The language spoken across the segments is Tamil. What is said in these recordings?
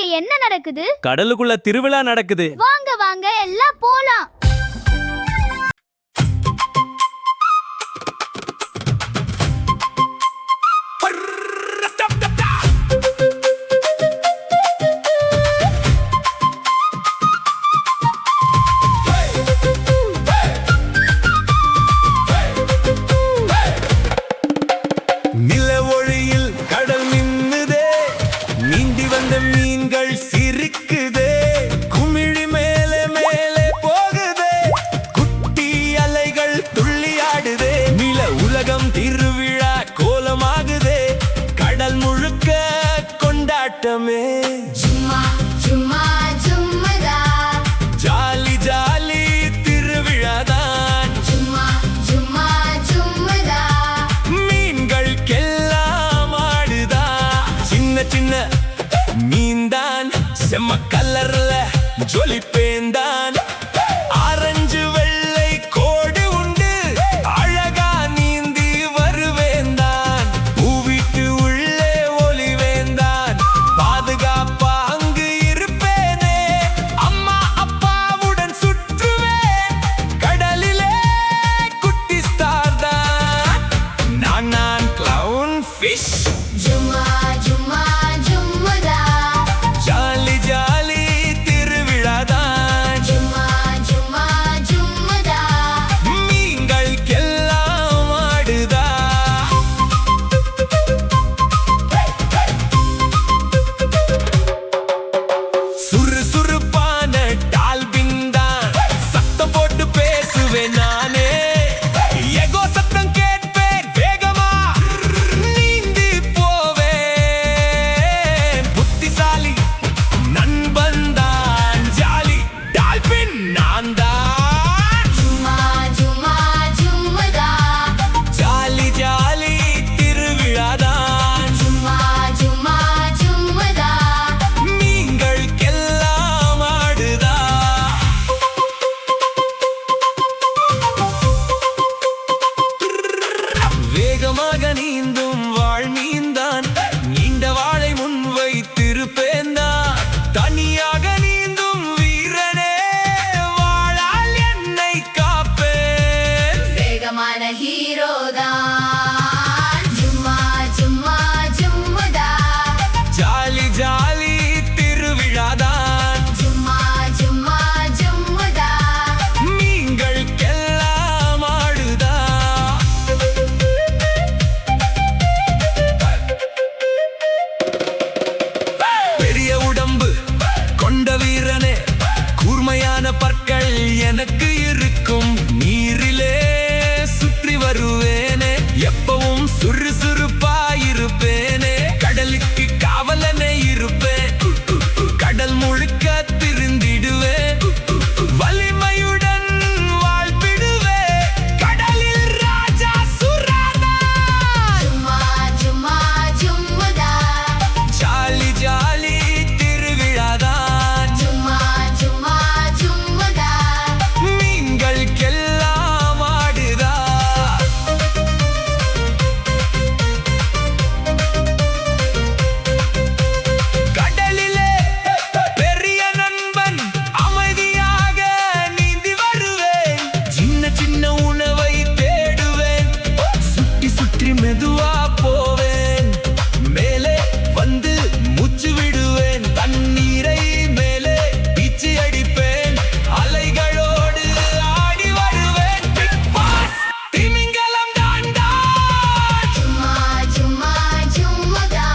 இங்க என்ன நடக்குது? கடலுக்குள்ள திருவிழா நடக்குது. வாங்க வாங்க எல்லாம் போலாம். நிலவொளியில் கடல் மின்னுதே, நீந்தி வந்த மீன்கள் சிரிக்குதே, குமிழி மேலே மேலே போகுதே, குட்டி அலைகள் துள்ளியாடுதே, நில உலகம் திருவிழா கோலமாகுதே, கடல் முழுக்க கொண்டாட்டமே. சும்மா சும்மா சும்மதா, ஜாலி ஜாலி திருவிழாதான். சும்மா சும்மா சும்மதா, மீன்களுக்கெல்லாம் ஆடுதா. சின்ன சின்ன மீன்தான், செம்ம கலர்ல ஜொலிப்பேந்தான். ஆரஞ்சு வெள்ளை கோடு உண்டு, அழகா நீந்தி வருவேந்தான். பூவிட்டு உள்ளே ஒளிவேந்தான், பாதுகாப்பா அங்கு இருப்பேனே. அம்மா அப்பாவுடன் சுற்றுவேன், கடலிலே குட்டி ஸ்டார் தான். நான் கிளவுன் ஃபிஷ். சும்மா சும்மா சும்மதா, ஜாலி ஜாலி திருவிழாதான். சும்மா சும்மா சும்மதா, மீன்களுக்கெல்லாம் ஆடுதா. சுறுசுறுப்பான டால்பின் தான், சத்தம் போட்டு பேசுவேன் நானே. எகோ சத்தம் கேட்பேன், வேகமா நீந்தி போவேன். புத்திசாலி நண்பன் தான், ஜாலி டால்பின் நான் தான். சும்மா சும்மா சும்மதா, ஜாலி ஜாலி திருவிழாதான். சும்மா சும்மா சும்மதா, மீன்களுக்கெல்லாம் ஆடுதா. வேகமாக நீந்தும் வாழ்மீன்தான், நீண்ட வாழை முன் வைத்திருப்பேன்தான். தனியாக நீந்தும் வீரனே, வாழால் என்னை காப்பேன். வேகமான ஹீரோதான். சும்மா சும்மா சும்மதா, ஜாலி ஜாலி திருவிழாதான். சும்மா சும்மா சும்மதா, மீன்களுக்கெல்லாம் ஆடுதா. பெரிய உடம்பு கொண்ட வீரனே, கூர்மையான பற்கள் எனக்கு இருக்கும். நீரிலே சுற்றி வருவேனே, எப்பவும் சுறுசுறுப்பாயிருப்பேனே. கடலுக்கு காவலனே இருப்பேன், கடல் முழுக்க திரிந்திடுவேன். வலிமையுடன் வாழ்விடுவேன், கடலில் ராஜா சுராதான். சும்மா சும்மா சும்மதா, ஜாலி ஜாலி திருவிழாதான். சும்மா சும்மா சும்மதா, மீன்களுக்கெல்லாம் ஆடுதா. கடலிலே பெரிய நண்பன், அமைதியாக நீந்தி வருவேன். சின்ன சின்ன உணவை தேடுவேன், சுற்றி சுற்றி மெதுவா போவேன். மேலே வந்து மூச்சு விடுவேன், தண்ணீரை மேலே பீச்சி அடிப்பேன். அலைகளோடு ஆடி வருவேன். பிக் பாஸ் திமிங்கலம் தாண்டா. சும்மா சும்மா சும்மதா,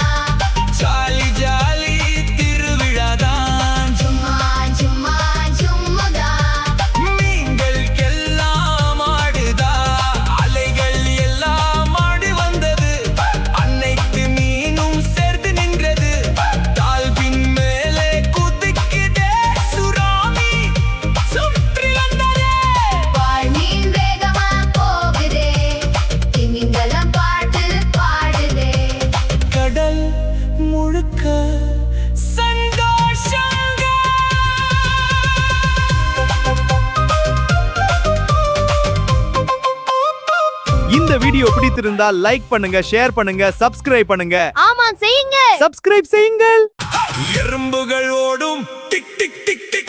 ஜாலி ஜாலி திருவிழாதான். சும்மா சும்மா சும்மதா, மீன்களுக்கெல்லாம் ஆடுதா. அலைகள் எல்லாம் ஆடி வந்தது, அன்னைக்கு மீனும் சேர்த்து நின்றது. டால்பின் மேலே குதிக்குதே, சுறாமி சுற்றி வந்ததே. வாழ்மீன் வேகமா போகுதே, திமிங்கலம் பாட்டு பாடுதே. கடல் முழுக்க சந்தோஷங்க. இந்த வீடியோ பிடித்திருந்தால் லைக் பண்ணுங்க, ஷேர் பண்ணுங்க, சப்ஸ்கிரைப் பண்ணுங்க. ஆமா செய்யுங்க. சப்ஸ்கிரைப் செய்யுங்கள். எறும்புகள் ஓடும் டிக் டிக் டிக் டிக்